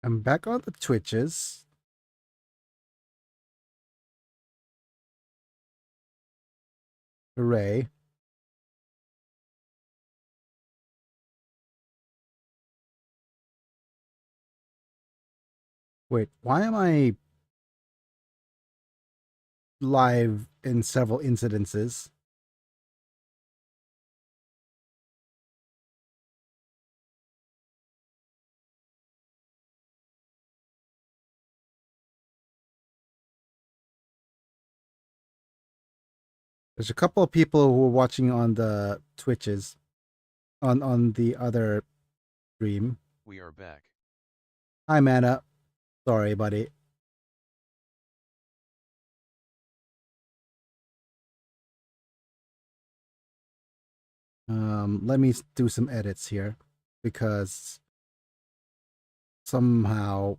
I'm back on the Twitches. Hooray. Wait, why am I live in several incidences? There's a couple of people who are watching on the Twitches on the other stream. We are back. Hi, Mana. Sorry, buddy. Let me do some edits here because somehow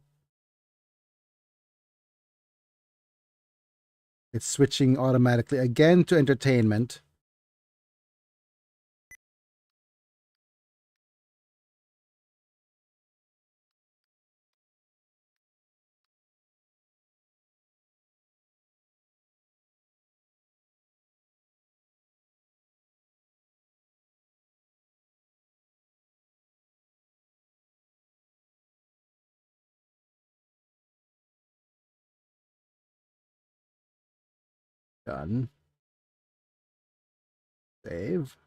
it's switching automatically again to entertainment. Done. Save.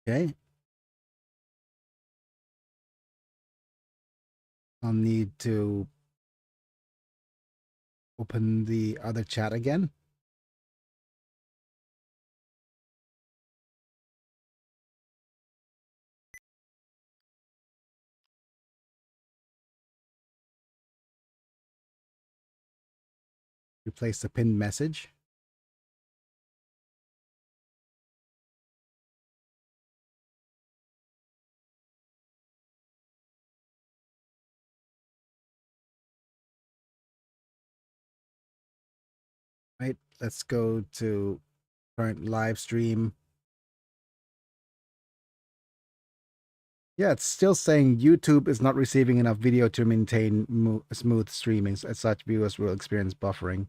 Okay. I'll need to open the other chat again. Replace the pinned message. Right, let's go to current live stream. Yeah, it's still saying YouTube is not receiving enough video to maintain smooth streaming. As such, viewers will experience buffering.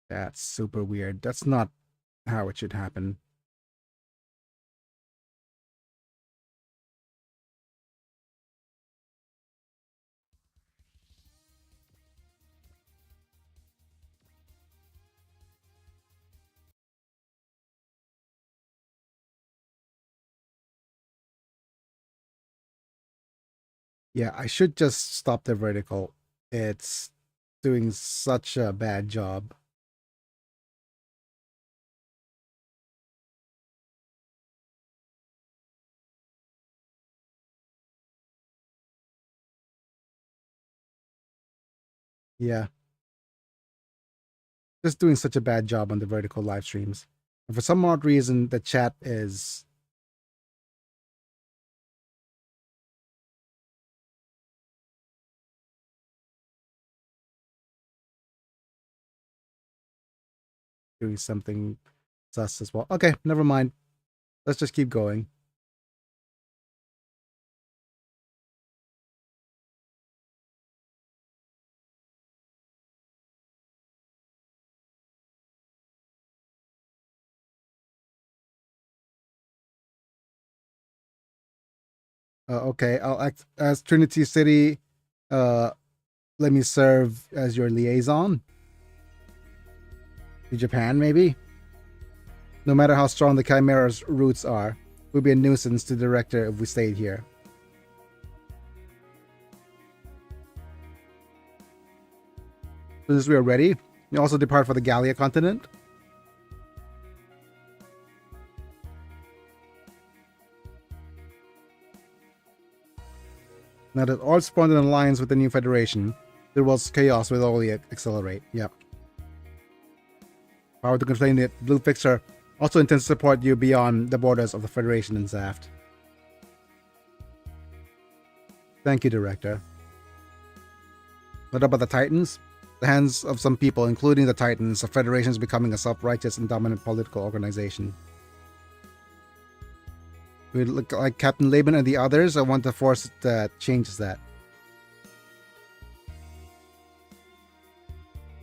That's super weird. That's not how it should happen. Yeah, I should just stop the vertical. It's doing such a bad job. Yeah. Just doing such a bad job on the vertical live streams. And for some odd reason, the chat is doing something sus as well. Okay, never mind. Let's just keep going. Okay, I'll act as Trinity City. Uh, let me serve as your liaison to Japan, maybe. No matter how strong the Chimera's roots are, it would be a nuisance to the director if we stayed here. Since we are ready, we also depart for the Gallia continent. Now that all spawned in alliance with the new federation, there was chaos with all the accelerate. Yep. Power to complain that Blue Fixer also intends to support you beyond the borders of the Federation and Zaft. Thank you, Director. What about the Titans? The hands of some people, including the Titans, the Federation is becoming a self-righteous and dominant political organization. We look like Captain Laban and the others. I want a force that changes that.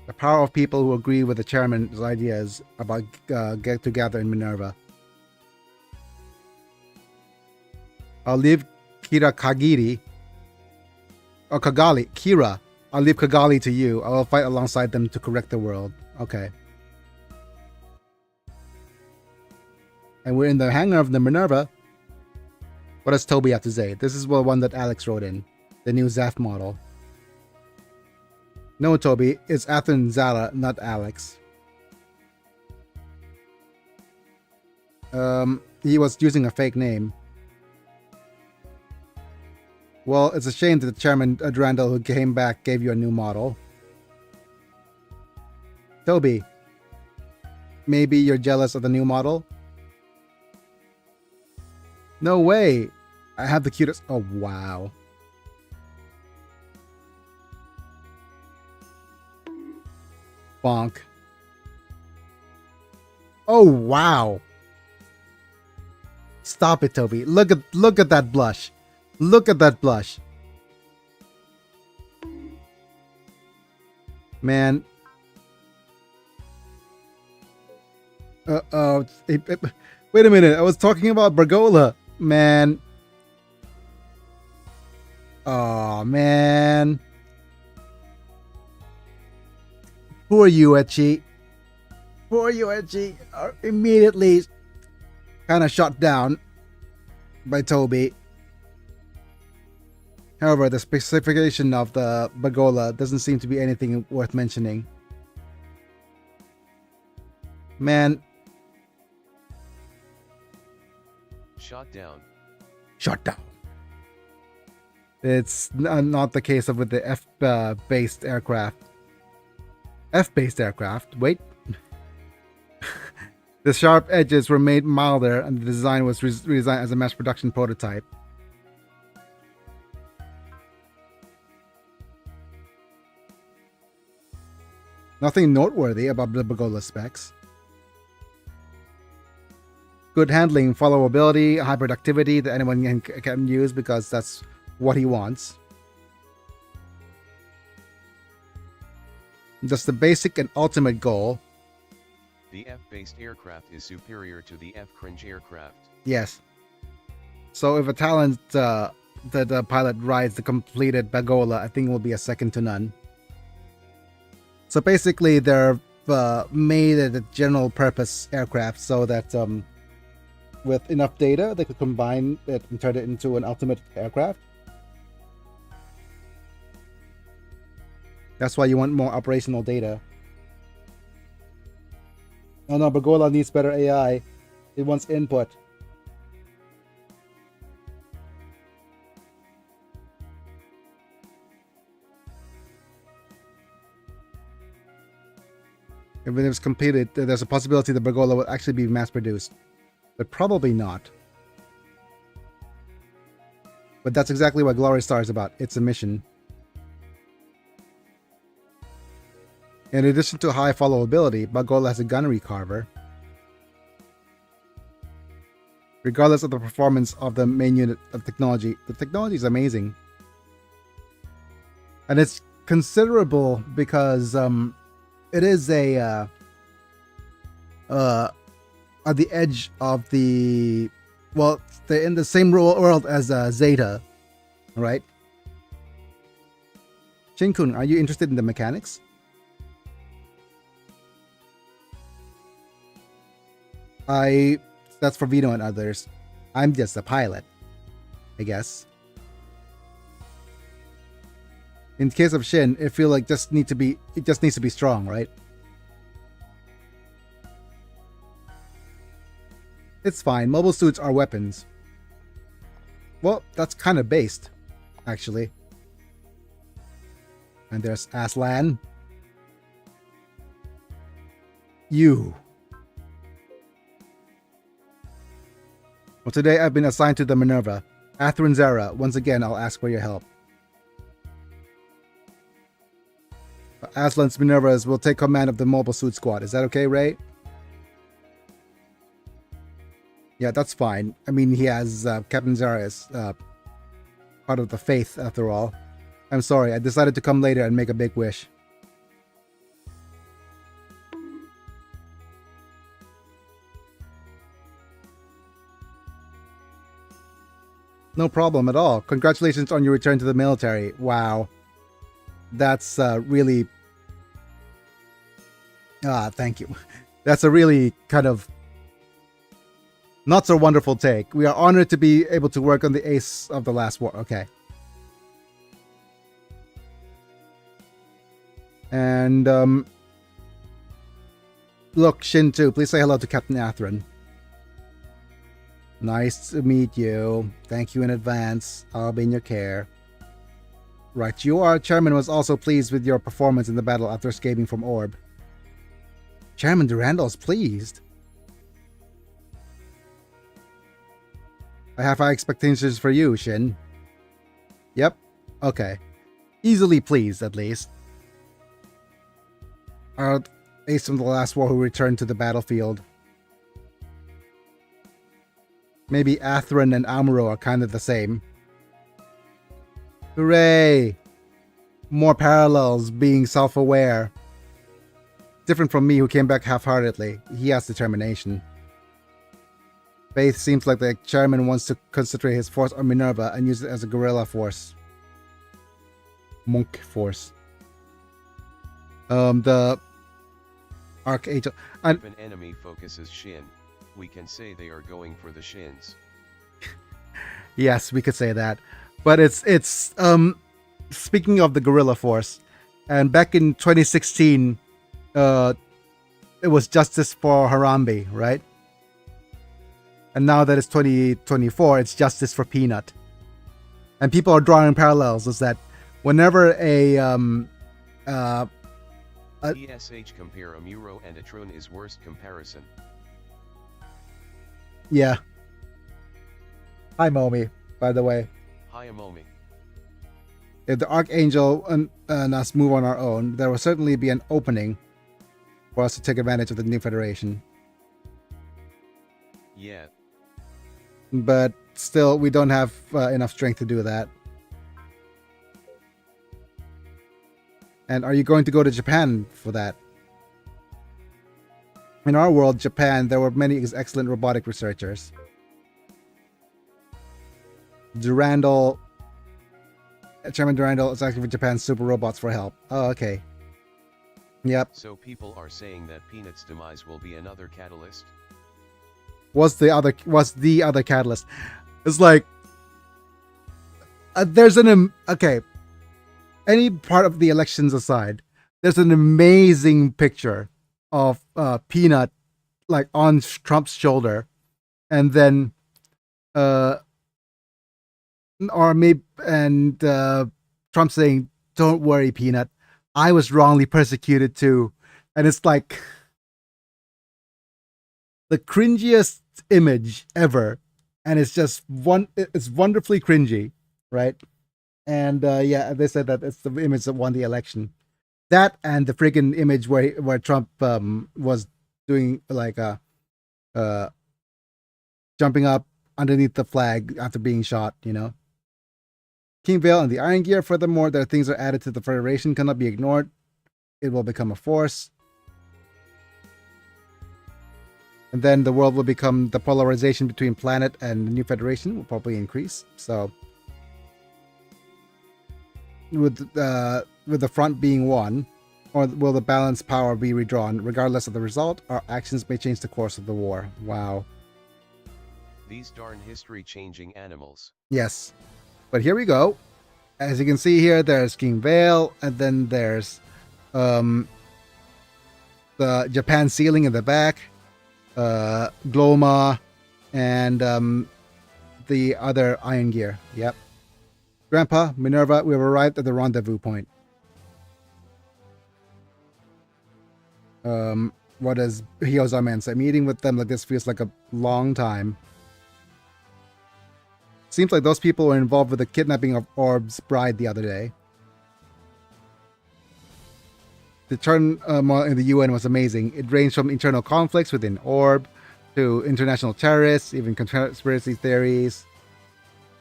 The power of people who agree with the chairman's ideas about get together in Minerva. I'll leave Kira Kagiri. Or Kagali. Kira. I'll leave Kagali to you. I will fight alongside them to correct the world. Okay. And we're in the hangar of the Minerva. What does Toby have to say? This is the one that Alex wrote in. The new Zaft model. No, Toby. It's Athen Zala, not Alex. He was using a fake name. Well, it's a shame that the chairman, Durandal, who came back, gave you a new model. Toby, maybe you're jealous of the new model? No way! I have the cutest... Oh, wow. Bonk. Oh, wow. Stop it, Toby. Look at that blush. Look at that blush. Man. Uh-oh. Wait a minute. I was talking about Bergola. Man. Oh, man. Poor Yuichi. Poor Yuichi. Immediately kind of shot down by Toby. However, the specification of the Bergola doesn't seem to be anything worth mentioning. Man. Shot down. Shot down. It's not the case of with the F-based aircraft. F-based aircraft? Wait. The sharp edges were made milder and the design was redesigned as a mass production prototype. Nothing noteworthy about the Bergola specs. Good handling, followability, high productivity that anyone can use because that's what he wants. Just the basic and ultimate goal. The F-based aircraft is superior to the F-cringe aircraft. Yes. So if a talent that the pilot rides the completed Bergola, I think it will be a second to none. So basically, they're made as a general purpose aircraft so that with enough data, they could combine it and turn it into an ultimate aircraft. That's why you want more operational data. Oh no, Bergola needs better AI. It wants input. If it was completed, there's a possibility the Bergola will actually be mass-produced. But probably not. But that's exactly what Glory Star is about. It's a mission. In addition to high followability, Bergola has a gunnery carver. Regardless of the performance of the main unit of technology, the technology is amazing. And it's considerable because it is a at the edge of the, well, they're in the same world as Zeta, right? Shinkun, are you interested in the mechanics? That's for Vino and others. I'm just a pilot, I guess. In case of Shin, it feels like it just needs to be strong, right? It's fine. Mobile suits are weapons. Well, that's kind of based, actually. And there's Aslan. You. Well, today I've been assigned to the Minerva. Atherin Zara, once again, I'll ask for your help. Aslan's Minervas will take command of the mobile suit squad. Is that okay, Ray? Yeah, that's fine. I mean, he has Captain Zara as part of the faith, after all. I'm sorry, I decided to come later and make a big wish. No problem at all. Congratulations on your return to the military. Wow. That's really... thank you. That's a really kind of not so wonderful take. We are honored to be able to work on the Ace of the Last War. Okay. And, look, Shin2, please say hello to Captain Atherin. Nice to meet you. Thank you in advance. I'll be in your care. Right, Chairman was also pleased with your performance in the battle after escaping from Orb. Chairman Durandal is pleased. I have high expectations for you, Shin. Yep. Okay. Easily pleased, at least. Our ace from the last war who returned to the battlefield. Maybe Atherin and Amuro are kind of the same. Hooray! More parallels, being self-aware. Different from me, who came back half-heartedly. He has determination. Faith seems like the chairman wants to concentrate his force on Minerva and use it as a guerrilla force. Monk force. The Archangel. If an enemy focuses Shin, we can say they are going for the Shins. Yes, we could say that. But it's speaking of the guerrilla force, and back in 2016, it was justice for Harambe, right? And now that it's 2024, it's justice for Peanut. And people are drawing parallels. Is that whenever a ESH compare Amuro and Atrun is worst comparison. Yeah. Hi, Momi, by the way. Hi, Momi. If the Archangel and us move on our own, there will certainly be an opening for us to take advantage of the new Federation. Yeah. But still, we don't have enough strength to do that. And are you going to go to Japan for that? In our world, Japan, there were many excellent robotic researchers. Durandal, Chairman Durandal is asking for Japan's super robots for help. Oh, okay. Yep. So people are saying that Peanut's demise will be another catalyst? What's the other catalyst? It's like there's okay. Any part of the elections aside, there's an amazing picture of Peanut like on Trump's shoulder, and then Trump saying, "Don't worry, Peanut, I was wrongly persecuted too," and it's like the cringiest image ever, and it's just it's wonderfully cringy, right? And yeah, they said that it's the image that won the election. That and the friggin' image where Trump was doing like jumping up underneath the flag after being shot, you know. King Vale and the Iron Gear, furthermore, their things are added to the Federation, cannot be ignored. It will become a force. And then the world will become, the polarization between planet and the new Federation will probably increase. So with the front being won, or will the balanced power be redrawn? Regardless of the result, our actions may change the course of the war. Wow. These darn history-changing animals. Yes. But here we go. As you can see here, there's King Vale, and then there's the Japan ceiling in the back, Gloma, and the other Iron Gear. Yep. Grandpa, Minerva, we have arrived at the rendezvous point. what does Hyozaman say? Meeting with them like this feels like a long time. Seems like those people were involved with the kidnapping of Orb's bride the other day. The turn in the UN was amazing. It ranged from internal conflicts within Orb to international terrorists, even conspiracy theories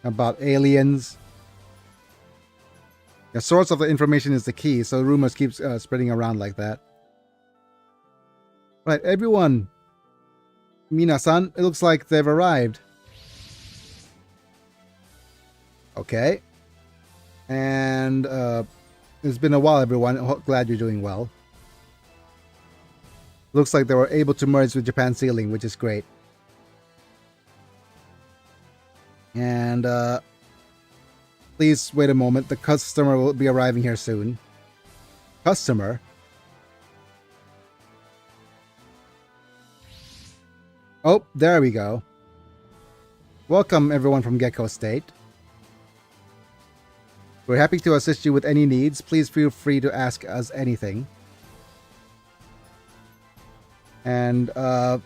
about aliens. The source of the information is the key, so rumors keep spreading around like that. Right, everyone. Mina-san, it looks like they've arrived. Okay. And it's been a while, everyone. Glad you're doing well. Looks like they were able to merge with Japan Sealing, which is great. And please wait a moment. The customer will be arriving here soon. Customer? Oh, there we go. Welcome everyone from Gecko State. We're happy to assist you with any needs. Please feel free to ask us anything. And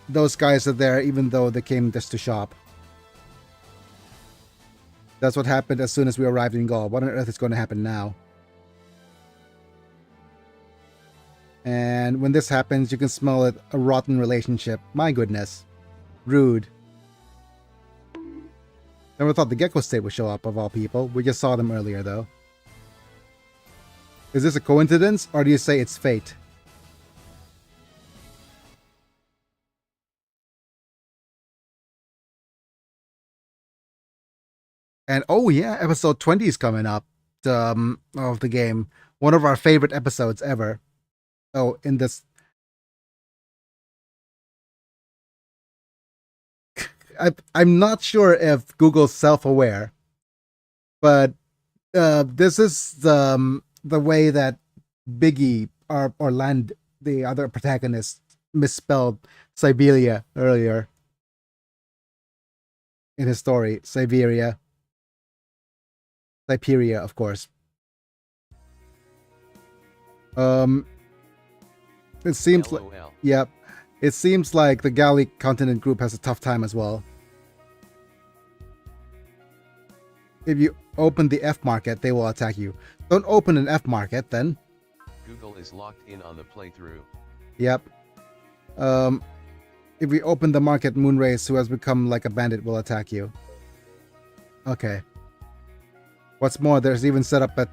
those guys are there even though they came just to shop. That's what happened as soon as we arrived in Gaul. What on earth is going to happen now? And when this happens, you can smell it, a rotten relationship. My goodness. Rude. Never thought the Gecko State would show up, of all people. We just saw them earlier, though. Is this a coincidence, or do you say it's fate? And oh yeah, episode 20 is coming up of the game. One of our favorite episodes ever. Oh, in this... I'm not sure if Google's self-aware, but this is the way that Biggie or Land, the other protagonist, misspelled Siberia earlier in his story. Siberia, of course. It seems like, yep. It seems like the Galley Continent group has a tough time as well. If you open the F market, they will attack you. Don't open an F market then. Google is locked in on the playthrough. Yep. If we open the market, Moonrace, who has become like a bandit, will attack you. Okay. What's more, there's even set up at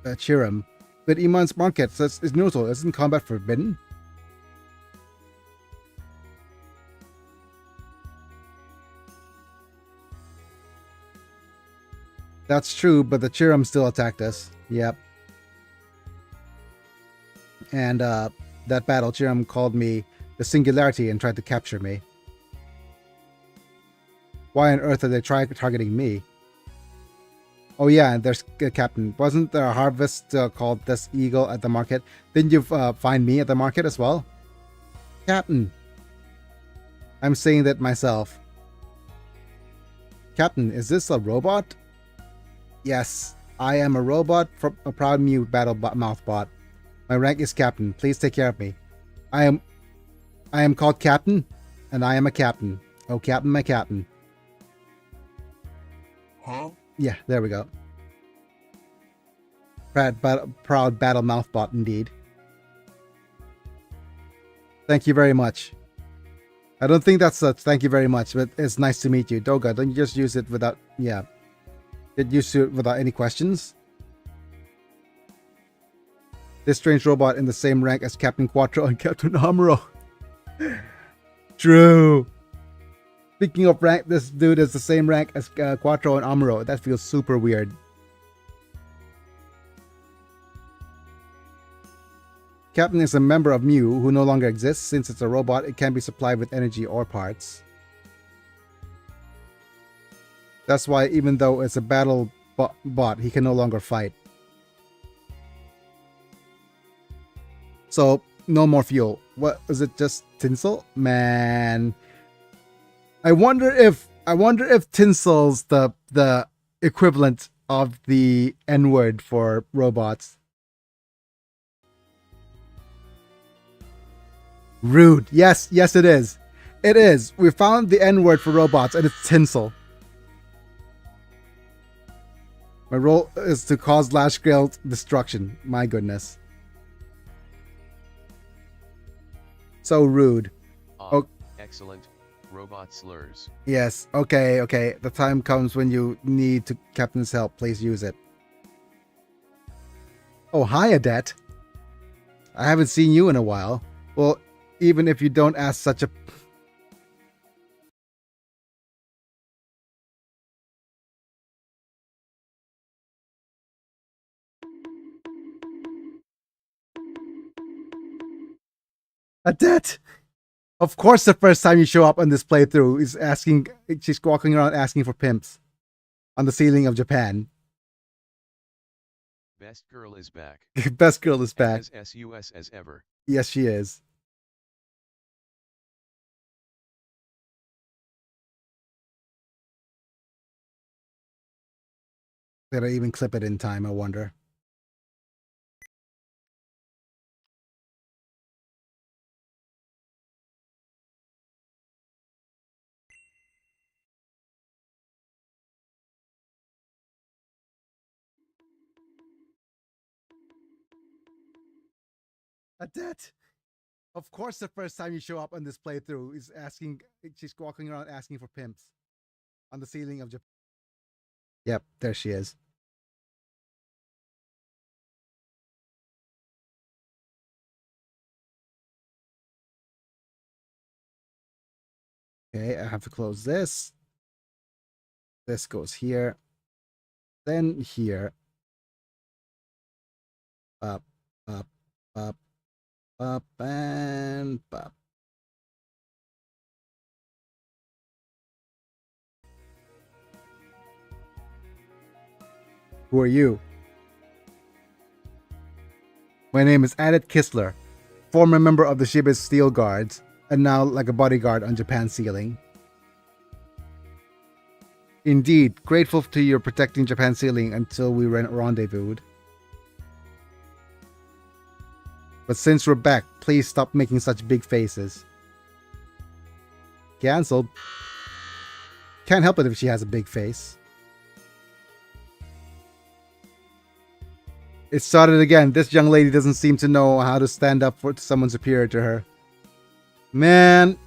Chiram. But Iman's market says it's neutral. Isn't combat forbidden? That's true, but the Chiram still attacked us. Yep. And that battle, Chiram called me the Singularity and tried to capture me. Why on earth are they targeting me? Oh yeah, and there's Captain. Wasn't there a harvest called this Eagle at the market? Didn't you find me at the market as well? Captain. I'm saying that myself. Captain, is this a robot? Yes, I am a robot from a Proud Mew battle mouth bot. My rank is Captain. Please take care of me. I am called Captain, and I am a captain. Oh, Captain, my captain. Huh? Yeah, there we go. Proud battle mouth bot indeed. Thank you very much. I don't think that's a thank you very much, but it's nice to meet you. Doga, don't you just use it without... Yeah. Get used to it without any questions. This strange robot in the same rank as Captain Quattro and Captain Amuro. True. Speaking of rank, this dude is the same rank as Quattro and Amuro. That feels super weird. Captain is a member of Mew who no longer exists. Since it's a robot, it can be supplied with energy or parts. That's why even though it's a battle bot, he can no longer fight. So, no more fuel. What, is it just tinsel? Man. I wonder if tinsel's the equivalent of the N-word for robots. Rude. Yes, yes it is. It is. We found the N-word for robots and it's tinsel. My role is to cause large scale destruction. My goodness. So rude. Oh. Excellent. Robot slurs. Yes. Okay, okay. The time comes when you need to Captain's help. Please use it. Oh, hi, Adet. I haven't seen you in a while. Well, even if you don't ask such a... Adet! Of course the first time you show up on this playthrough is asking... She's walking around asking for pimps. On the ceiling of Japan. Best girl is back. Best girl is back. As SUS as ever. Yes, she is. Did I even clip it in time, I wonder? Adet! Of course the first time you show up on this playthrough is asking... She's walking around asking for pimps. On the ceiling of Japan. Yep, there she is. Okay, I have to close this. This goes here. Then here. Up, up, up, up, and up. Who are you? My name is Adet Kistler, former member of the Shiba's Steel Guards, and now like a bodyguard on Japan's ceiling. Indeed, grateful to your protecting Japan's ceiling until we rendezvoused. But since we're back, please stop making such big faces. Cancelled. Can't help it if she has a big face. It started again. This young lady doesn't seem to know how to stand up for someone superior to her. Man,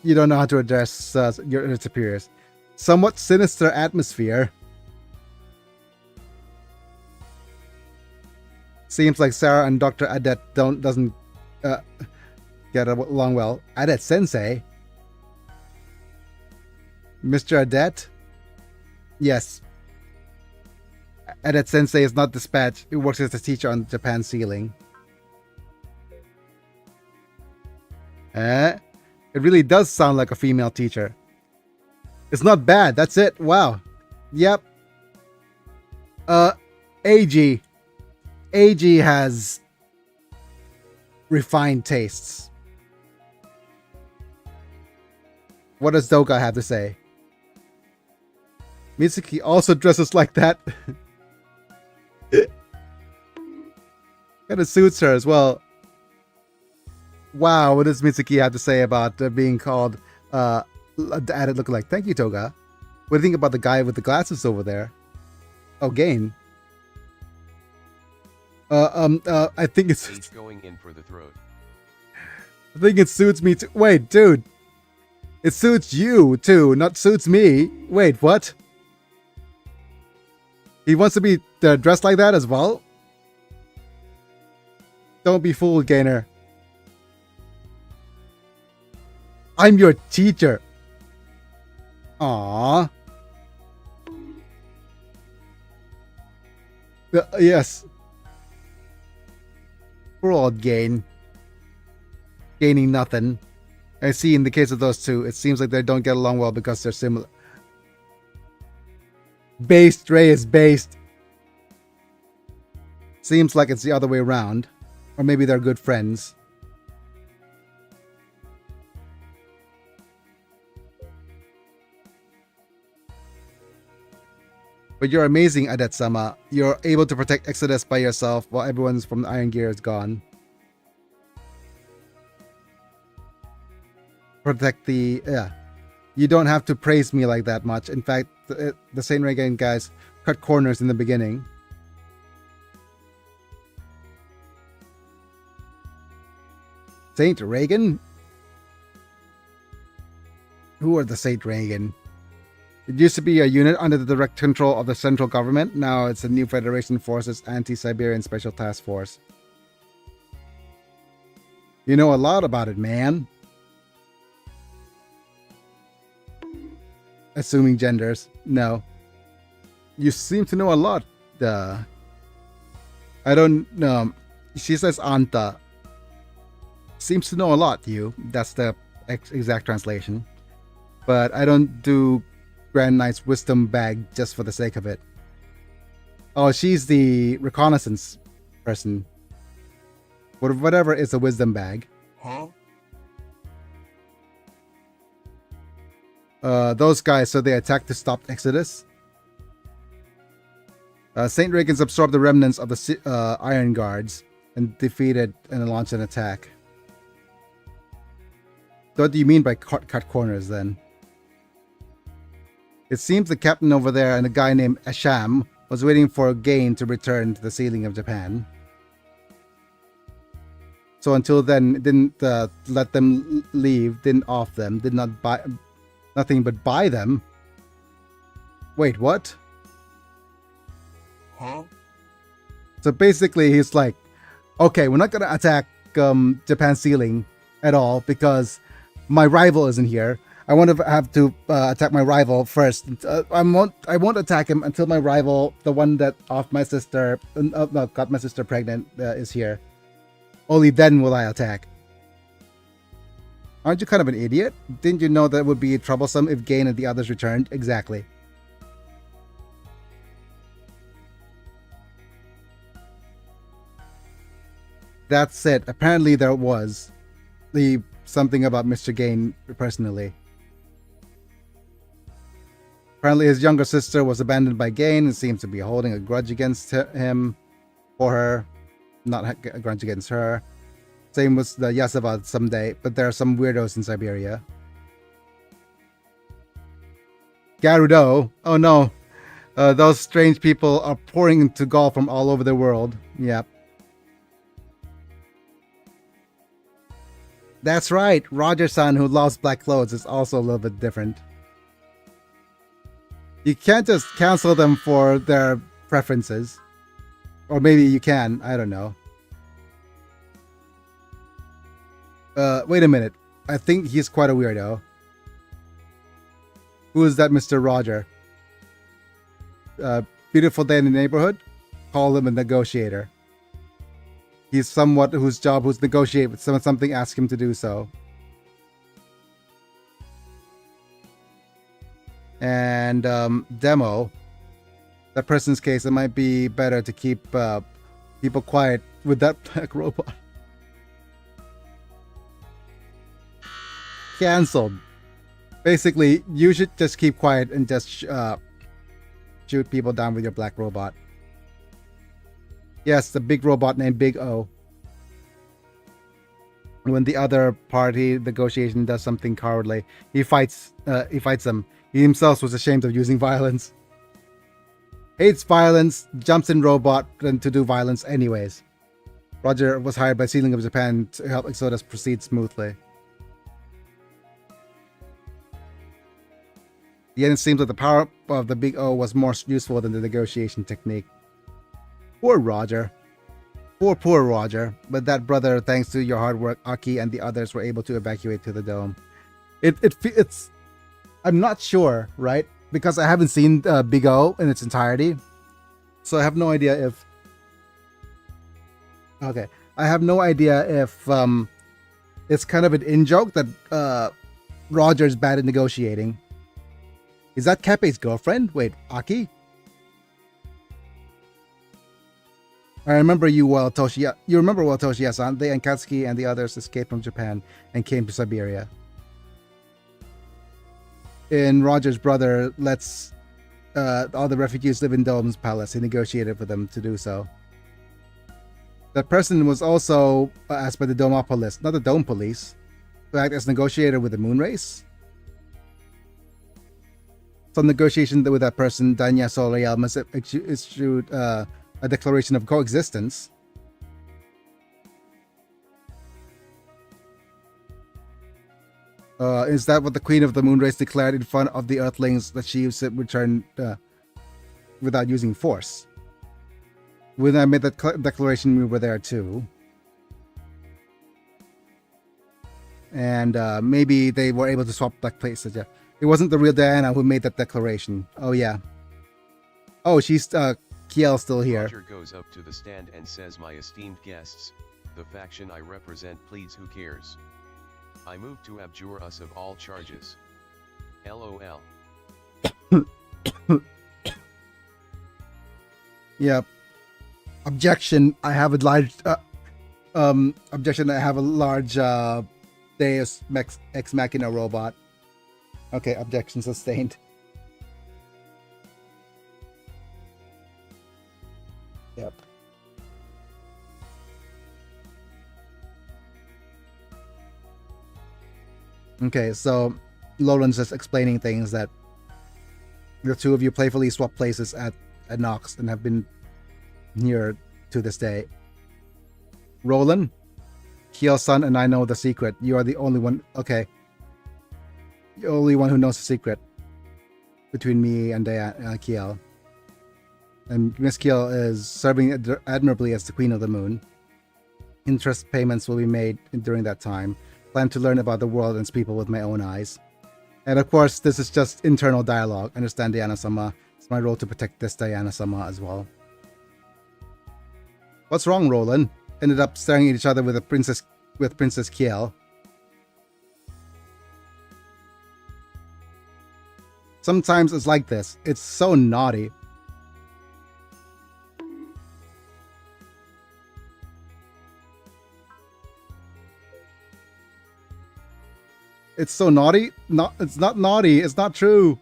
you don't know how to address your superiors. Somewhat sinister atmosphere. Seems like Sarah and Dr. Adet doesn't get along well. Adet Sensei? Mr. Adet? Yes. Adet Sensei is not dispatched. He works as a teacher on Japan's ceiling. It really does sound like a female teacher. It's not bad. That's it. Wow. Yep. AG. AG has refined tastes. What does Doga have to say? Mitsuki also dresses like that. Kind of suits her as well. Wow, what does Mitsuki have to say about being called the added lookalike? Thank you, Toga. What do you think about the guy with the glasses over there? Oh, Gain. I think it's... He's going in for the throat. I think it suits me too. Wait, dude. It suits you too, not suits me. Wait, what? He wants to be dressed like that as well? Don't be fooled, Gainer. I'm your teacher. Aww. Yes. We're all gaining nothing. I see in the case of those two, it seems like they don't get along well because they're similar. Based, Ray is based. Seems like it's the other way around. Or maybe they're good friends. But you're amazing, Adet-sama. You're able to protect Exodus by yourself while everyone's from the Iron Gear is gone. protect the, yeah. You don't have to praise me like that much. In fact, the Saint Reagan guys cut corners in the beginning. Saint Reagan? Who are the Saint Reagan? It used to be a unit under the direct control of the central government. Now it's a new Federation Forces Anti-Siberian Special Task Force. You know a lot about it, man. Assuming genders. No. You seem to know a lot. I don't know. She says Anta. Seems to know a lot, you. That's the exact translation. But I don't do Grand Knight's wisdom bag just for the sake of it. Oh, she's the reconnaissance person. Whatever is a wisdom bag. Huh? Those guys, so they attacked to stop Exodus. Saint Reagan's absorbed the remnants of the Iron Guards and defeated and launched an attack. What do you mean by cut corners then? It seems the captain over there and a guy named Asham was waiting for Gain to return to the ceiling of Japan. So until then, didn't let them leave, didn't off them, did not buy nothing but buy them. Wait, what? Huh? So basically, he's like, okay, we're not gonna attack Japan's ceiling at all because my rival isn't here. I want to have to attack my rival first. I won't attack him until my rival, the one that offed my sister, got my sister pregnant, is here. Only then will I attack. Aren't you kind of an idiot? Didn't you know that it would be troublesome if Gain and the others returned? Exactly. That's it. Apparently there was something about Mr. Gain personally. Apparently his younger sister was abandoned by Gain and seems to be holding a grudge against him or her. Not a grudge against her. Same with the Yasava someday, but there are some weirdos in Siberia. Garudo. Oh no. Those strange people are pouring into Gaul from all over the world. Yep. That's right. Roger-san, who loves black clothes, is also a little bit different. You can't just cancel them for their preferences. Or maybe you can. I don't know. Wait a minute. I think he's quite a weirdo. Who is that Mr. Roger? Beautiful day in the neighborhood? Call him a negotiator. He's someone whose job is negotiate with something, ask him to do so. And Demo. That person's case, it might be better to keep people quiet with that black robot. Cancelled. Basically, you should just keep quiet and just shoot people down with your black robot. Yes, the big robot named Big O. When the other party negotiation does something cowardly, he fights them. He himself was ashamed of using violence. Hates violence, jumps in robot and to do violence anyways. Roger was hired by Ceiling of Japan to help Exodus proceed smoothly. Yet it seems that the power of the Big O was more useful than the negotiation technique. Poor Roger. Poor Roger. But that brother, thanks to your hard work, Aki and the others were able to evacuate to the dome. It's I'm not sure, right? Because I haven't seen Big O in its entirety. So I have no idea if... Okay. I have no idea if it's kind of an in-joke that Roger's bad at negotiating. Is that Kepe's girlfriend? Wait, Aki? I remember you well, Toshiya. You remember well, Toshiya-san. They and Katsuki and the others escaped from Japan and came to Siberia. And Roger's brother lets all the refugees live in Dome's palace. He negotiated for them to do so. That person was also asked by the Domopolis, not the Dome Police. to act as negotiator with the moon race. Some negotiation with that person, Danya Solreal, must have issued a declaration of coexistence. Is that what the Queen of the Moon Race declared in front of the Earthlings, that she would return without using force? When I made that declaration, we were there too. And maybe they were able to swap back places. Yeah, it wasn't the real Diana who made that declaration. Oh yeah. Oh, she's Kiel's still here. Roger goes up to the stand and says, "My esteemed guests, the faction I represent pleads who cares. I move to abjure us of all charges. LOL." Yep. Objection. I have a large objection. I have a large Deus Ex Machina robot. Okay, objection sustained. Yep. Okay, so Lowland's just explaining things that the two of you playfully swap places at Nox and have been here to this day. Roland, Kiel-san and I know the secret. You are the only one. Okay. The only one who knows the secret between me and Kiel. And Miss Kiel is serving admirably as the Queen of the Moon. Interest payments will be made during that time. Plan to learn about the world and its people with my own eyes. And of course, this is just internal dialogue. Understand, Diana-sama. It's my role to protect this Diana-sama as well. What's wrong, Roland? Ended up staring at each other with Princess Kiel. Sometimes it's like this. It's so naughty. It's so naughty. It's not naughty. It's not true.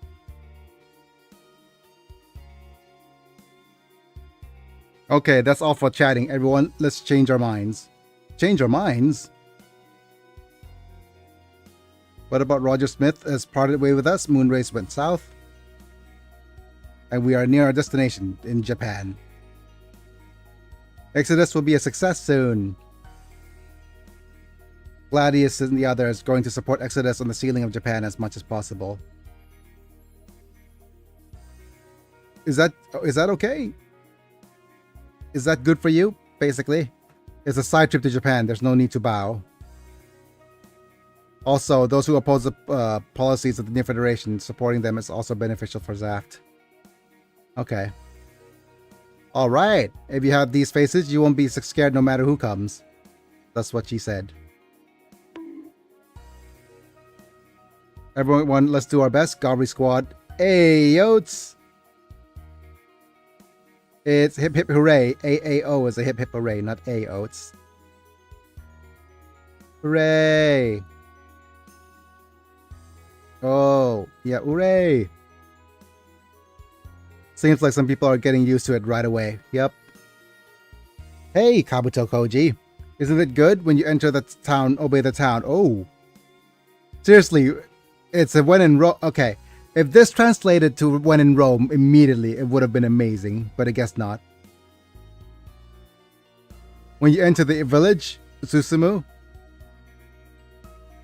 Okay, that's all for chatting. Everyone, let's change our minds. Change our minds? What about Roger Smith has parted way with us? Moonrace went south. And we are near our destination in Japan. Exodus will be a success soon. Gladius and the others going to support Exodus on the sealing of Japan as much as possible. Is that okay? Is that good for you, basically? It's a side trip to Japan. There's no need to bow. Also, those who oppose the policies of the New Federation, supporting them is also beneficial for Zaft. Okay. Alright. If you have these faces, you won't be scared no matter who comes. That's what she said. Everyone, let's do our best. Gobri Squad. Hey, Yotes! It's hip hip hooray. AAO is a hip hip hooray, not A Oats. Hooray! Oh, yeah, hooray! Seems like some people are getting used to it right away. Yep. Hey, Kabuto Koji. Isn't it good when you enter the town, obey the town? Oh. Seriously, it's a when in Rome. Okay. If this translated to when in Rome immediately, it would have been amazing, but I guess not. When you enter the village, Susumu.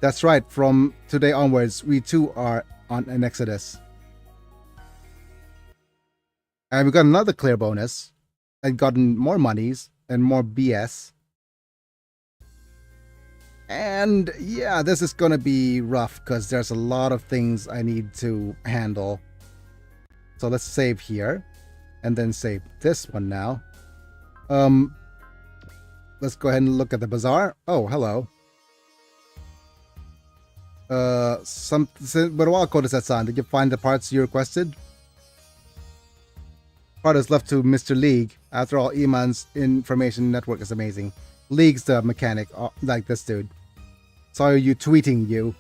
That's right, from today onwards, we too are on an exodus. And we got another clear bonus, and gotten more monies, and more BS. And yeah, this is gonna be rough because there's a lot of things I need to handle. So let's save here and then save this one now. Let's go ahead and look at the bazaar. Oh, hello. But what code is that son? Did you find the parts you requested? Part is left to Mr. League. After all, Iman's information network is amazing. League's the mechanic, like this dude. Saw you tweeting, you.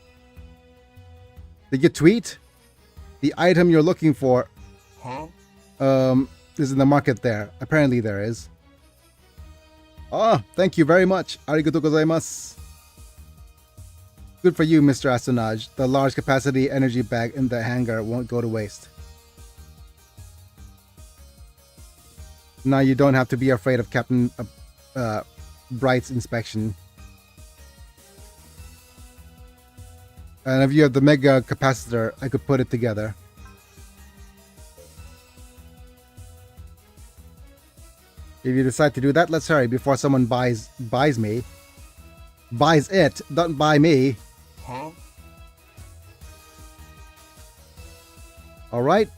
Did you tweet? The item you're looking for, is in the market there. Apparently there is. Ah, thank you very much. Arigatou gozaimasu. Good for you, Mr. Astonage. The large capacity energy bag in the hangar won't go to waste. Now you don't have to be afraid of Captain Bright's inspection. And if you have the mega capacitor, I could put it together. If you decide to do that, let's hurry before someone buys me. Buys it, don't buy me. Huh? Alright.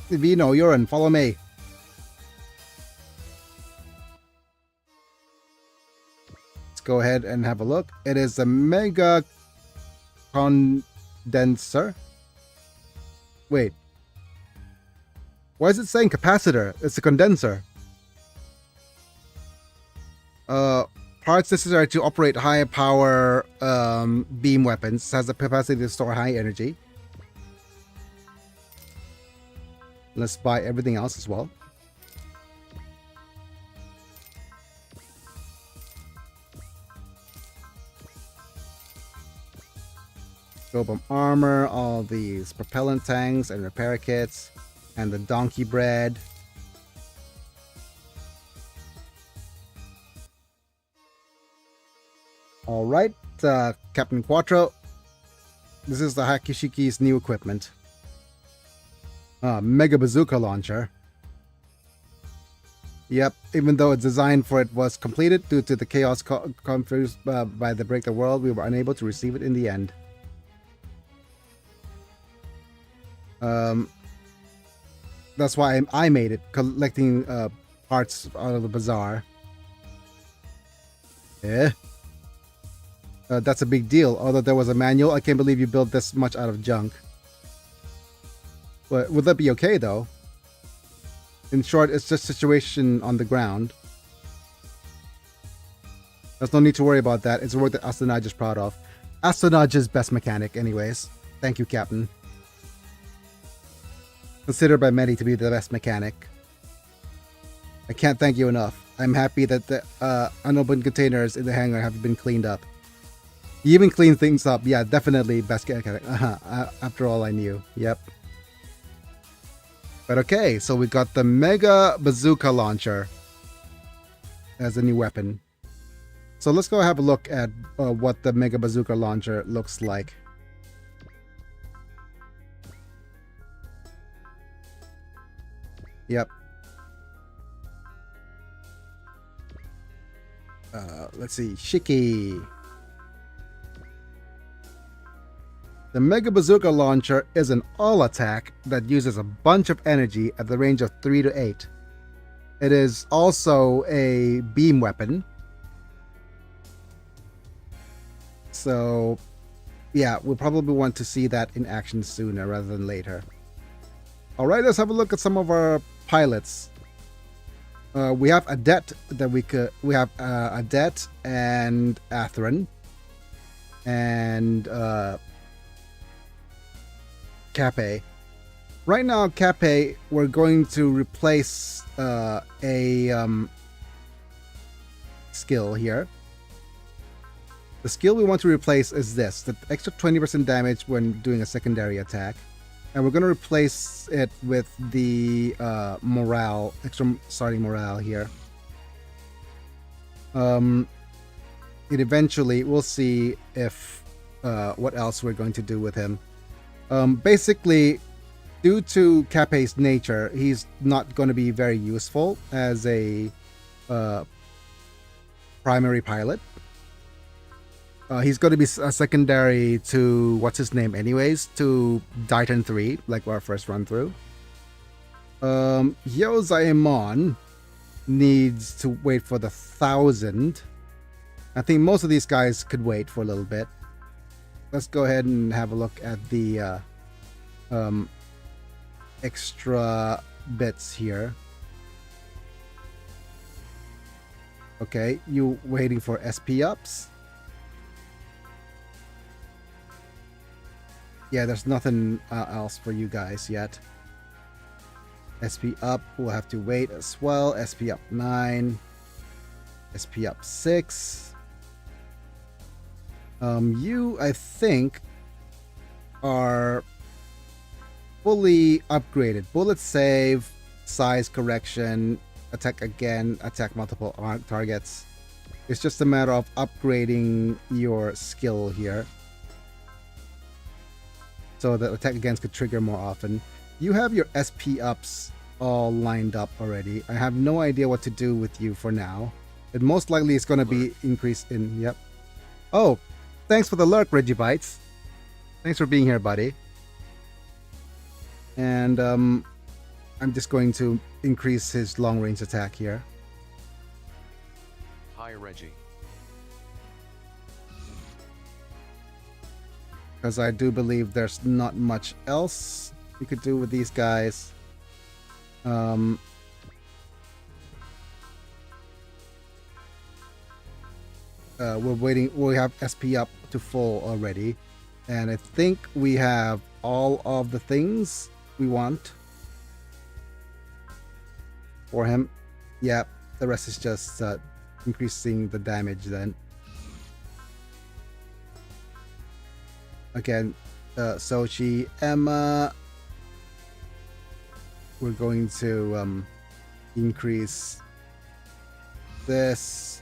Vino, Urine, follow me. Let's go ahead and have a look. It is a mega condenser. Wait. Why is it saying capacitor? It's a condenser. Parts necessary to operate high power beam weapons. Has the capacity to store high energy. Let's buy everything else as well. Go bomb armor, all these propellant tanks and repair kits, and the donkey bread. Alright, Captain Quattro. This is the Hakishiki's new equipment. Mega Bazooka Launcher. Yep, even though its design for it was completed due to the chaos confused by the Break the World, we were unable to receive it in the end. That's why I made it, collecting parts out of the bazaar. Yeah. That's a big deal. Although there was a manual, I can't believe you built this much out of junk. But would that be okay, though? In short, it's just situation on the ground. There's no need to worry about that. It's work that Astonage is proud of. Astonage's best mechanic, anyways. Thank you, Captain. Considered by many to be the best mechanic. I can't thank you enough. I'm happy that the unopened containers in the hangar have been cleaned up. You even clean things up. Yeah, definitely best mechanic. After all I knew. Yep. But okay, so we got the Mega Bazooka Launcher as a new weapon. So let's go have a look at what the Mega Bazooka Launcher looks like. Yep. Let's see. Shiki. The Mega Bazooka Launcher is an all-attack that uses a bunch of energy at the range of 3 to 8. It is also a beam weapon. So, yeah, we'll probably want to see that in action sooner rather than later. Alright, let's have a look at some of our pilots. We have Adet that we have Adet and Atherin. And Cape. Right now, Cape, we're going to replace a skill here. The skill we want to replace is this, the extra 20% damage when doing a secondary attack. And we're going to replace it with the morale, extra starting morale here. It eventually, we'll see if what else we're going to do with him. Basically, due to Cape's nature, he's not going to be very useful as a primary pilot. He's going to be a secondary to, what's his name anyways, to Titan 3, like our first run through. Yozaemon needs to wait for the 1000. I think most of these guys could wait for a little bit. Let's go ahead and have a look at the extra bits here. Okay, you waiting for SP ups? Yeah, there's nothing else for you guys yet. SP up, we'll have to wait as well. SP up 9. SP up 6. You, I think, are fully upgraded. Bullet save, size correction, attack again, attack multiple targets. It's just a matter of upgrading your skill here, so that attack against could trigger more often. You have your SP ups all lined up already. I have no idea what to do with you for now. It most likely is going to be increased in... Yep. Oh, thanks for the lurk, Regibites. Thanks for being here, buddy. And I'm just going to increase his long-range attack here. Hi, Reggie. Because I do believe there's not much else you could do with these guys. We're waiting. We have SP up to full already, and I think we have all of the things we want for him. Yep, the rest is just increasing the damage then. Again, Sochi, Emma, we're going to increase this.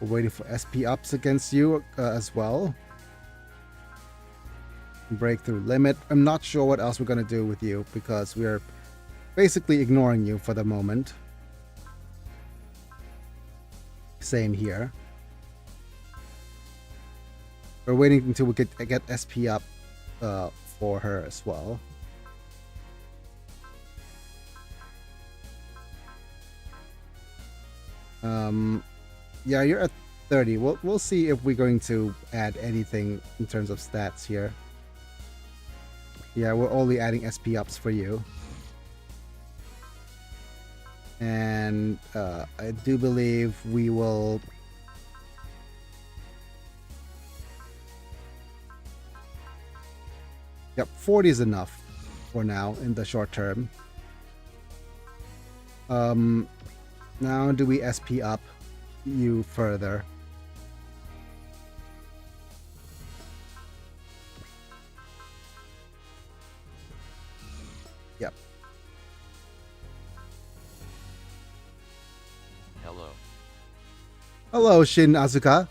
We're waiting for SP ups against you as well. Breakthrough limit. I'm not sure what else we're going to do with you because we're basically ignoring you for the moment. Same here. We're waiting until we get SP up for her as well. Yeah, you're at 30. We'll see if we're going to add anything in terms of stats here. Yeah, we're only adding SP ups for you. And I do believe we will... Yep, 40 is enough for now in the short term. Now do we SP up you further? Yep. Hello, Shin Asuka.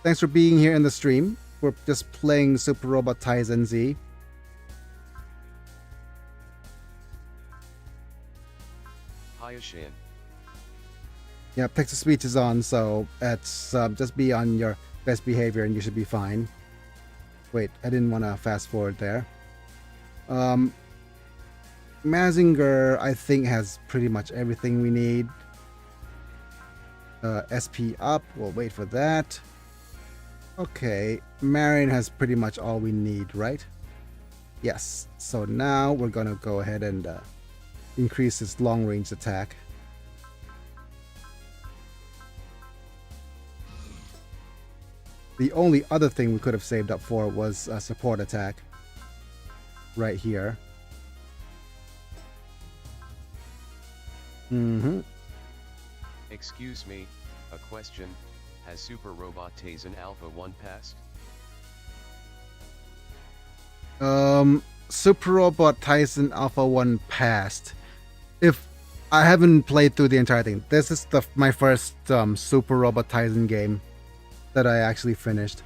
Thanks for being here in the stream. We're just playing Super Robot Taisen Z. Hiya, Shin. Yeah, text-to-speech is on, so it's just be on your best behavior and you should be fine. Wait, I didn't want to fast forward there. Mazinger, I think, has pretty much everything we need. SP up, we'll wait for that. Okay, Marion has pretty much all we need, right? Yes, so now we're gonna go ahead and increase his long-range attack. The only other thing we could have saved up for was a support attack. Right here. Excuse me, a question. Has Super Robot Taisen Alpha 1 passed? Super Robot Taisen Alpha 1 passed. If I haven't played through the entire thing. This is my first Super Robot Taisen game that I actually finished.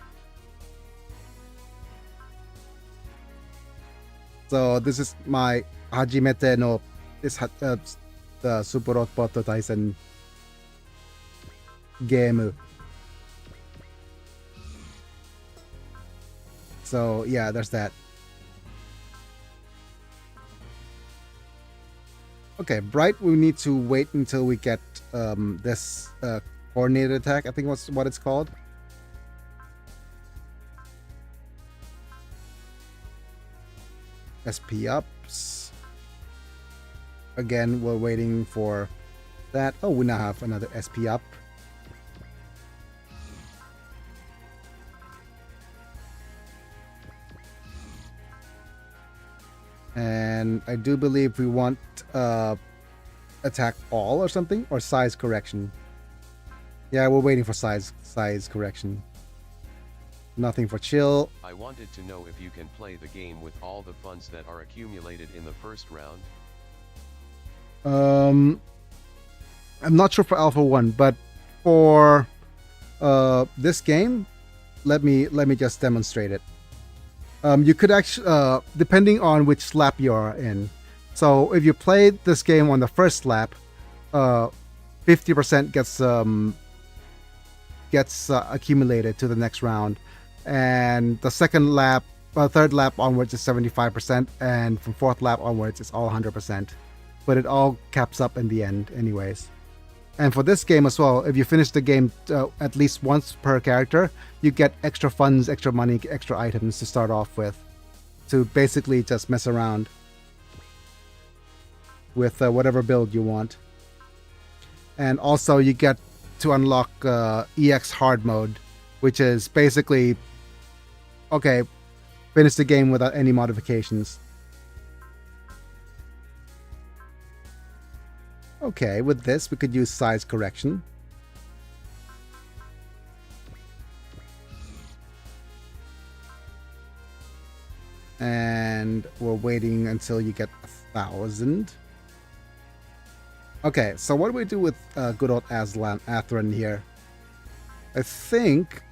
So this is my Hajimete no the Super Robot Taisen game. So yeah, there's that. Okay, Bright, we need to wait until we get this coordinated attack, I think that's what it's called. SP ups. Again, we're waiting for that. Oh, we now have another SP up. And I do believe we want attack all or something, or size correction. Yeah, we're waiting for size correction. Nothing for chill. I wanted to know if you can play the game with all the funds that are accumulated in the first round. I'm not sure for Alpha 1, but for this game, let me just demonstrate it. You could actually, depending on which lap you're in. So if you play this game on the first lap, 50% gets accumulated to the next round, and the second lap, third lap onwards is 75%, and from fourth lap onwards it's all 100%. But it all caps up in the end, anyways. And for this game as well, if you finish the game at least once per character, you get extra funds, extra money, extra items to start off with, to basically just mess around with whatever build you want. And also you get to unlock EX hard mode, which is basically, okay, finish the game without any modifications. Okay, with this we could use size correction. And we're waiting until you get 1,000. Okay, so what do we do with good old Aslan Atherin here? I think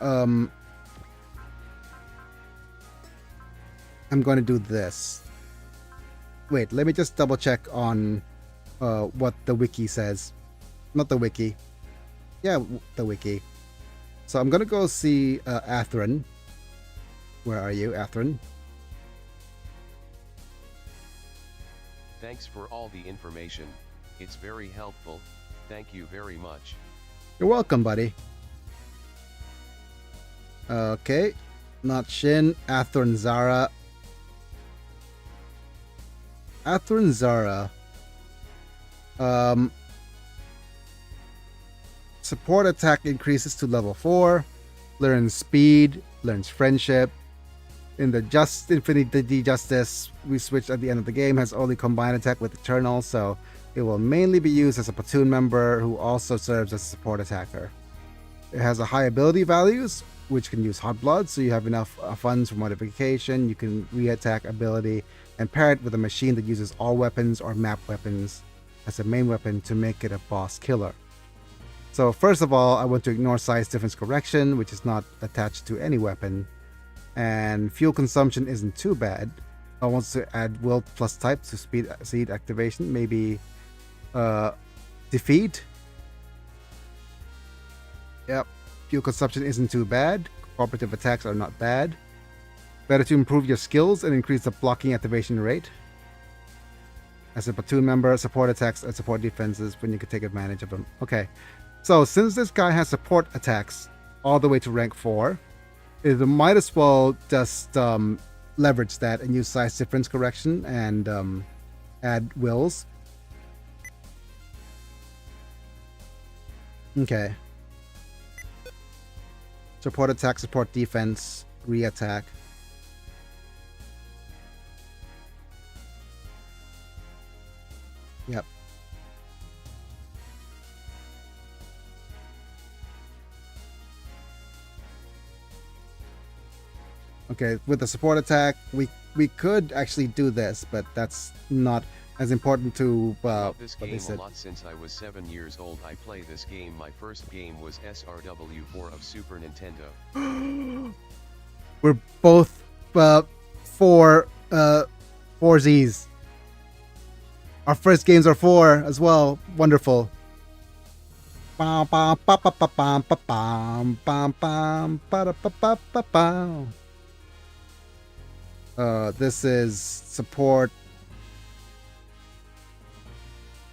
I'm going to do this. Wait, let me just double check on what the wiki says. Not the wiki. Yeah, the wiki. So I'm going to go see Atherin. Where are you, Atherin? Thanks for all the information, it's very helpful, thank you very much. You're welcome, buddy. Okay, not Shin, Atherin Zara. Atherin Zara. Support attack increases to level 4, learns speed, learns friendship. In the Infinity Justice we switched at the end of the game, has only combined attack with Eternal, so it will mainly be used as a platoon member who also serves as a support attacker. It has a high ability values, which can use Hot Blood, so you have enough funds for modification. You can re-attack ability and pair it with a machine that uses all weapons or map weapons as a main weapon to make it a boss killer. So first of all, I want to ignore size difference correction, which is not attached to any weapon. And fuel consumption isn't too bad. I want to add will plus type to speed seed activation. Maybe defeat. Yep, fuel consumption isn't too bad. Cooperative attacks are not bad. Better to improve your skills and increase the blocking activation rate. As a platoon member, support attacks and support defenses when you can take advantage of them. Okay, so since this guy has support attacks all the way to rank 4, it might as well just leverage that and use size difference correction and add wills. Okay. Support attack, support defense, re-attack. Yep. Okay, with the support attack, we could actually do this, but that's not as important to this game a lot since I was 7 years old. I play this game. My first game was SRW4 of Super Nintendo. We're both 4Zs. Our first games are 4 as well. Wonderful. This is support.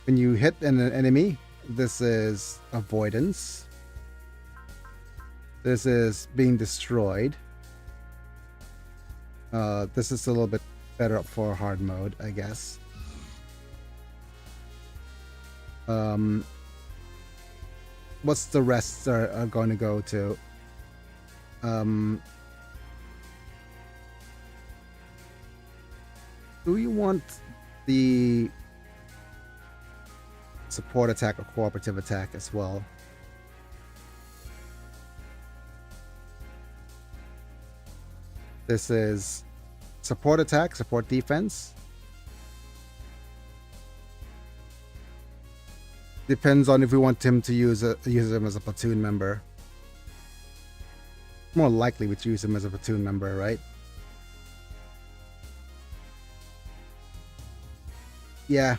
When you hit an enemy, this is avoidance. This is being destroyed. This is a little bit better for hard mode, I guess. What's the rest are going to go to? Do you want the support attack or cooperative attack as well? This is support attack, support defense. Depends on if we want him to use him as a platoon member. More likely we choose him as a platoon member, right? Yeah.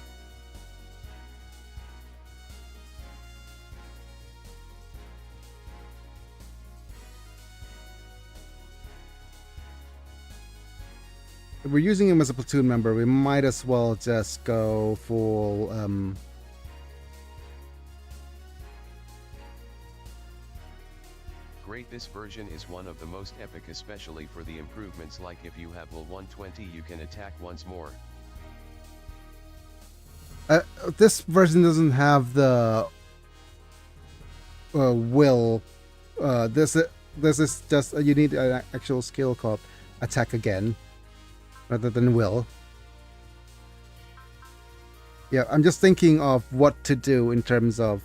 If we're using him as a platoon member, we might as well just go full Great, this version is one of the most epic, especially for the improvements like if you have level 120 you can attack once more. This version doesn't have the will. This is just you need an actual skill called attack again, rather than will. Yeah, I'm just thinking of what to do in terms of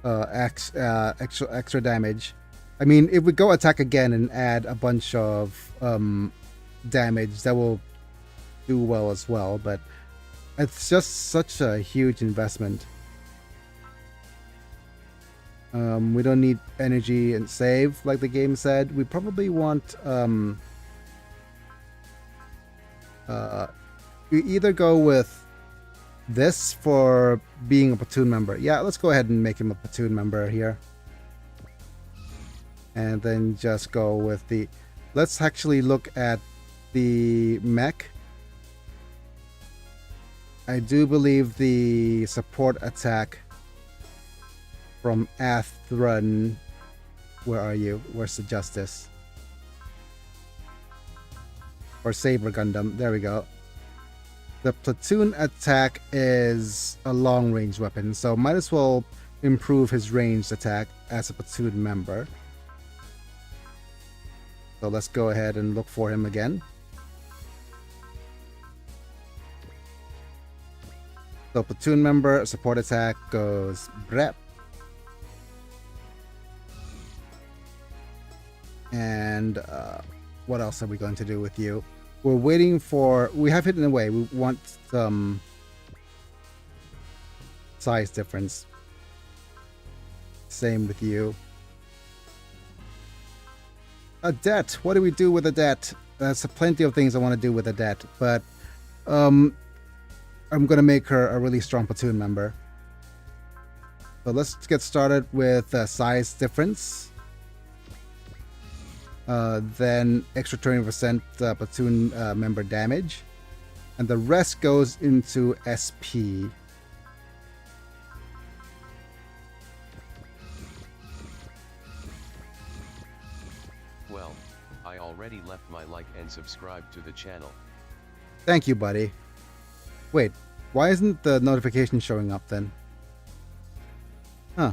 extra damage. I mean, if we go attack again and add a bunch of damage, that will do well as well, but it's just such a huge investment. We don't need energy and save like the game said. We probably want we either go with this for being a platoon member. Yeah, let's go ahead and make him a platoon member here. And then just go with the... Let's actually look at the mech. I do believe the support attack from Athrun... Where are you? Where's the Justice? Or Saber Gundam. There we go. The platoon attack is a long range weapon, so might as well improve his ranged attack as a platoon member. So let's go ahead and look for him again. So platoon member, support attack goes Brep. And what else are we going to do with you? We're waiting for... We have hidden away. We want some size difference. Same with you. A debt. What do we do with a debt? There's plenty of things I want to do with a debt, but I'm going to make her a really strong platoon member. So let's get started with size difference. Then extra 20% platoon member damage. And the rest goes into SP. Well, I already left my like and subscribe to the channel. Thank you, buddy. Wait, why isn't the notification showing up then? Huh.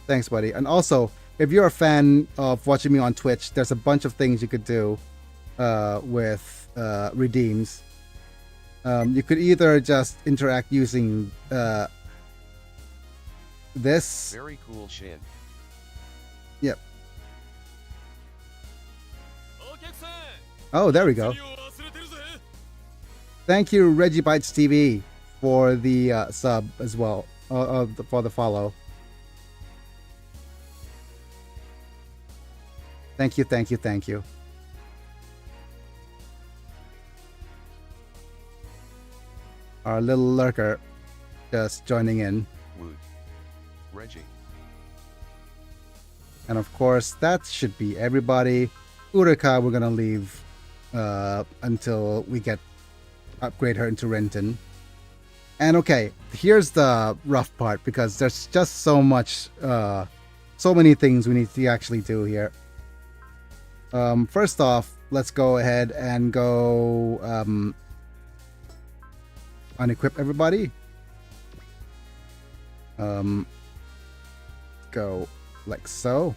Thanks, buddy. And also, if you're a fan of watching me on Twitch, there's a bunch of things you could do with redeems. You could either just interact using this. Very cool, Shin. Yep. Oh, there we go. Thank you, Reggie Bites TV, for the sub as well, for the follow. Thank you, thank you, thank you. Our little lurker just joining in. Woot. Reggie. And of course, that should be everybody. Urika, we're gonna leave until we upgrade her into Renton. And okay, here's the rough part, because there's just so much, so many things we need to actually do here. First off, let's go ahead and go unequip everybody. Go like so.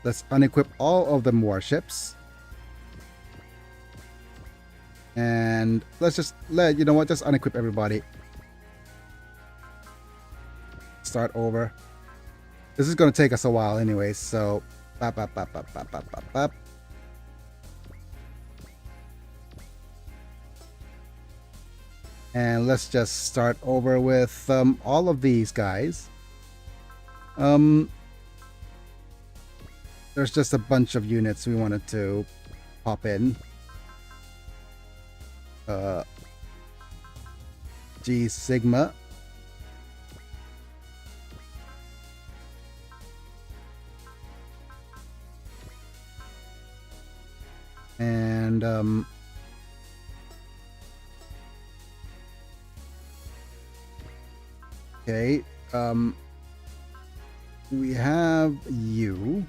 Let's unequip all of the warships. And let's just you know what, just unequip everybody. Start over. This is going to take us a while anyway, so... Bop, bop, bop, bop, bop, bop, bop, bop. And let's just start over with all of these guys. There's just a bunch of units we wanted to pop in. G Sigma. And okay, we have you.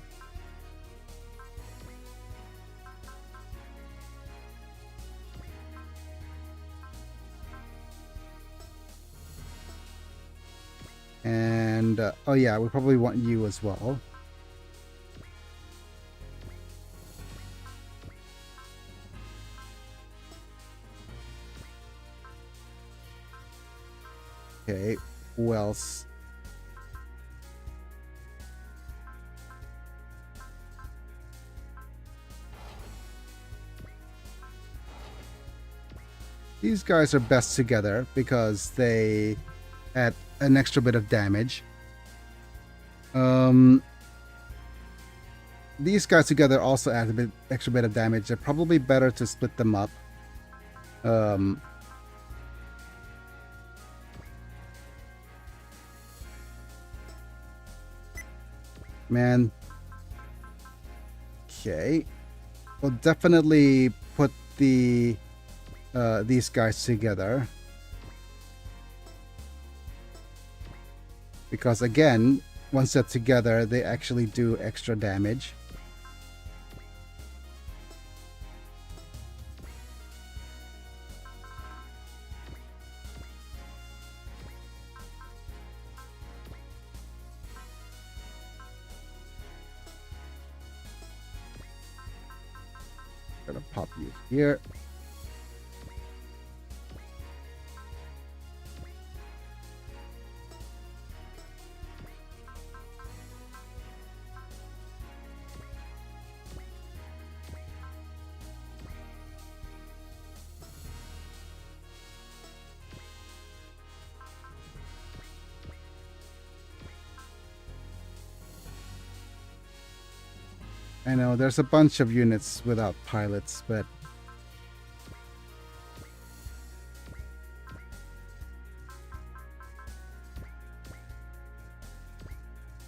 And oh yeah, we probably want you as well. Okay, who else? These guys are best together because they add an extra bit of damage. These guys together also add a extra bit of damage. They're probably better to split them up. Man. Okay. We'll definitely put these guys together. Because again, once they're together, they actually do extra damage. Gonna pop you here. I know there's a bunch of units without pilots, but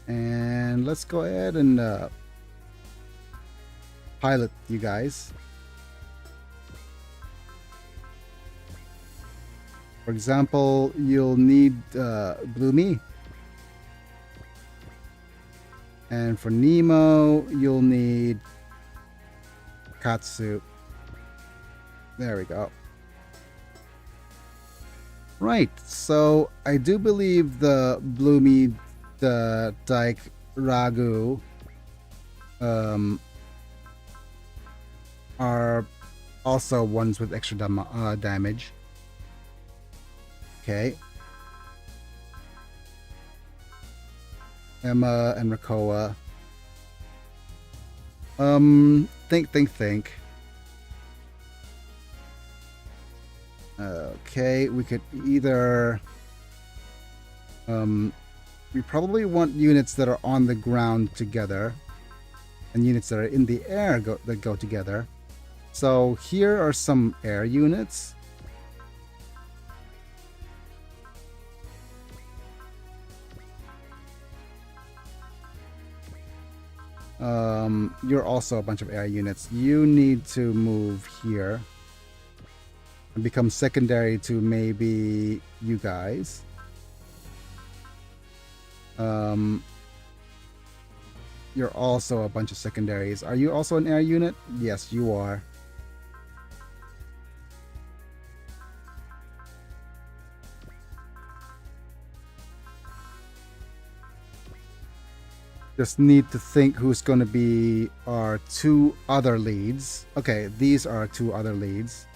and let's go ahead and pilot you guys. For example, you'll need Bloomy. And for Nemo, you'll need Katsu. There we go. Right, so I do believe the Bloomy, the Dyke, Ragu are also ones with extra damage. Okay. Emma and Rakoa. Think. Okay, we could either we probably want units that are on the ground together and units that are in the air that go together. So here are some air units. You're also a bunch of air units. You need to move here and become secondary to maybe you guys. You're also a bunch of secondaries. Are you also an air unit? Yes, you are. Just need to think who's going to be our two other leads. Okay, these are two other leads.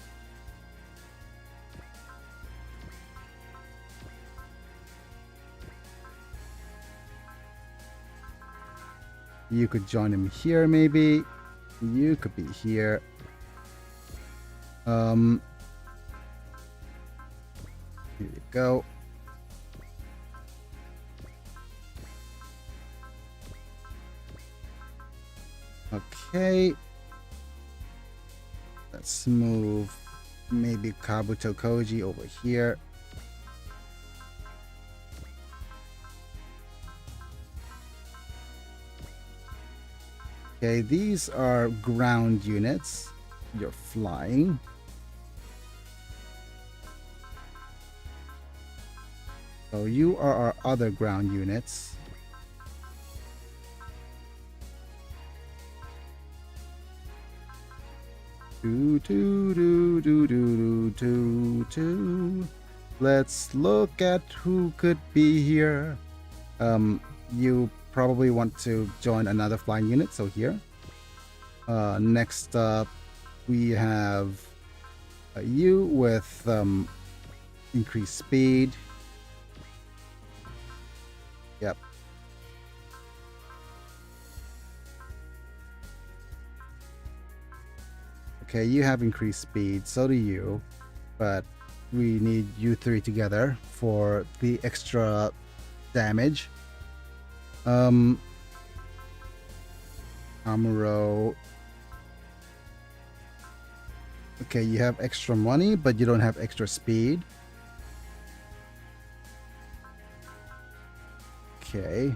You could join him here, maybe. You could be here. Here you go. Okay. Let's move maybe Kabuto Koji over here. Okay, these are ground units. You're flying. So you are our other ground units. Let's look at who could be here. You probably want to join another flying unit, so here. Next up, we have you with increased speed. Yep. Okay, you have increased speed, so do you, but we need you three together for the extra damage. Amuro. Okay, you have extra money, but you don't have extra speed. Okay.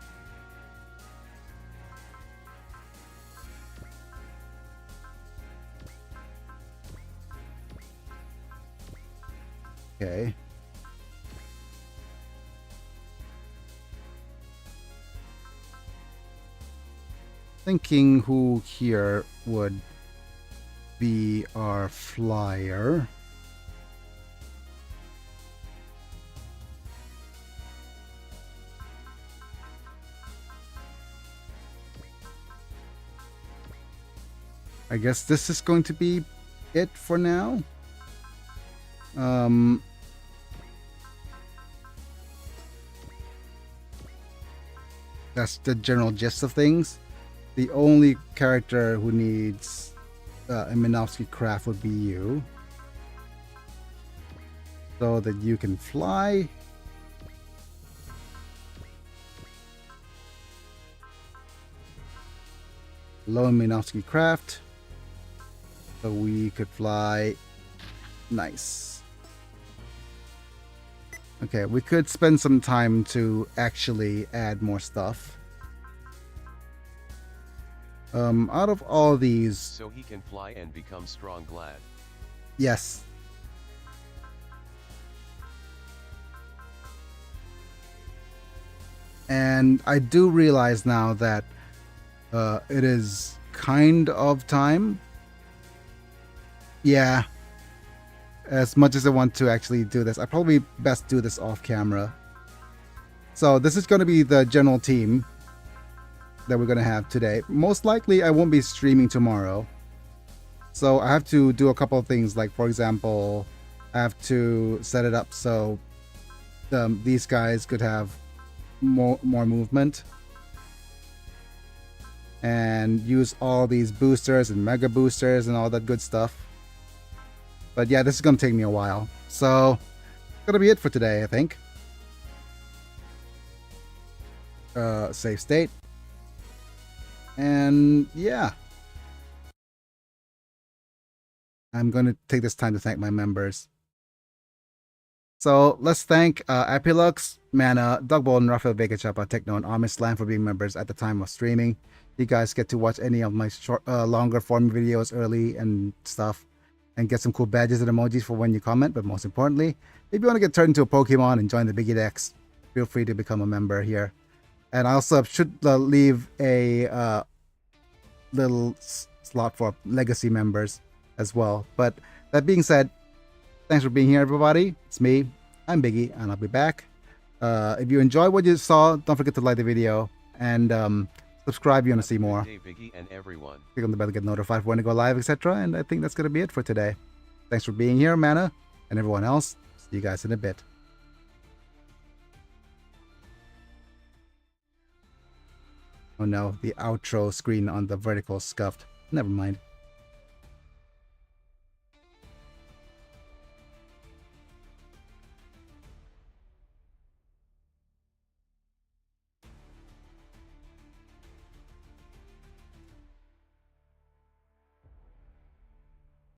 Okay. Thinking who here would be our flyer. I guess this is going to be it for now. That's the general gist of things. The only character who needs a Minovsky craft would be you, so that you can fly. Lone Minovsky craft, so we could fly. Nice. Okay, we could spend some time to actually add more stuff. Out of all these... So he can fly and become strong glad. Yes. And I do realize now that it is kind of time. Yeah. As much as I want to actually do this, I probably best do this off camera. So this is going to be the general team that we're going to have today. Most likely I won't be streaming tomorrow. So I have to do a couple of things, like for example, I have to set it up so these guys could have more movement. And use all these boosters and mega boosters and all that good stuff. But yeah, this is going to take me a while. So, that's going to be it for today, I think. Save state. And yeah. I'm going to take this time to thank my members. So, let's thank Epilux, Mana, Dogbone, Rafael Vega Chapa, Techno, and Amish Slam for being members at the time of streaming. You guys get to watch any of my short, longer form videos early and stuff. And get some cool badges and emojis for when you comment. But most importantly, if you want to get turned into a Pokemon and join the Biggie Decks, feel free to become a member here. And I also should leave a little slot for legacy members as well. But that being said, thanks for being here, everybody. It's me. I'm Biggie, and I'll be back. If you enjoyed what you saw, don't forget to like the video and subscribe if you want to see more. Biggie and everyone. Click on the bell to get notified when I go live, etc. And I think that's going to be it for today. Thanks for being here, Mana, and everyone else. See you guys in a bit. Oh no, the outro screen on the vertical scuffed. Never mind.